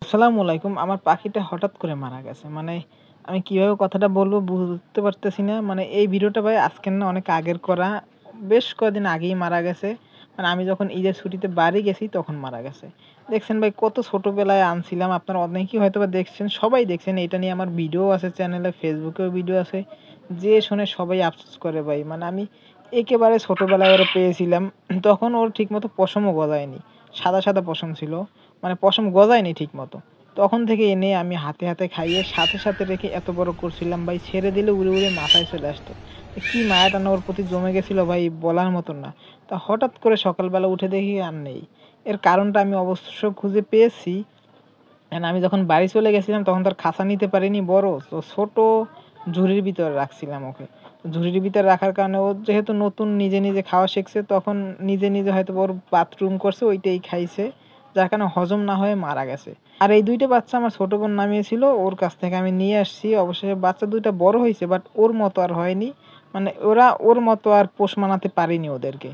আসসালামু আলাইকুম। আমার পাখিটা হঠাৎ করে মারা গেছে। মানে আমি কিভাবে কথাটা বলবো বুঝতে পারতেছি না। মানে এই ভিডিওটা ভাই আজকের না অনেক আগের করা। বেশ কয়দিন আগেই মারা গেছে। মানে আমি যখন ঈদের ছুটিতে বাড়ি গেছি তখন মারা গেছে। দেখছেন ভাই কত ছোটবেলায় আনছিলাম। আপনারা অনেকেই হয়তোবা দেখছেন, সবাই দেখছেন। এটা নিয়ে আমার ভিডিও আছে চ্যানেলে, ফেসবুকেও ভিডিও আছে। যে শুনে সবাই আফসোস করে ভাই। মানে আমি একেবারে ছোটবেলায় ওরে পেয়েছিলাম। তখন ওর ঠিকমতো পশমও গজায়নি। সাদা, সাদা পশম ছিল। মানে পশম গজায়নি ঠিকমতো। তখন থেকে এনে আমি হাতে, হাতে খাইয়ে সাথে, সাথে রেখে এত বড় করছিলাম ভাই, ছেড়ে দিলে উড়ে, উড়ে মাথায় চলে আসতো। কি মায়া টানা ওর প্রতি জমে গেছিল ভাই, বলার মতন না। তা হঠাৎ করে সকালবেলা উঠে দেখি আর নেই। এর কারণটা আমি অবশ্য খুঁজে পেয়েছি। আমি যখন বাড়ি চলে গেছিলাম তখন তো আর খাঁচা নিতে পারিনি বড়। তো ছোট ঝুড়ির ভিতরে রাখছিলাম ওকে। তো ঝুড়ির ভিতরে রাখার কারণে ও যেহেতু নতুন নিজে, নিজে খাওয়া শিখছে, তখন নিজে, নিজে হয়তোবা ওর বাথরুম করছে, ওইটাই খাইছে। যার কারণে হজম না হয়ে মারা গেছে। আর এই ২ টা বাচ্চা আমার ছোট বোন নামিয়েছিল। ওর কাছ থেকে আমি নিয়ে আসছি। অবশেষে বাচ্চা ২ টা বড় হইছে, বাট ওর মতো আর হয়নি। মানে ওরা ওর মতো আর পোষ মানাতে পারেনি ওদেরকে।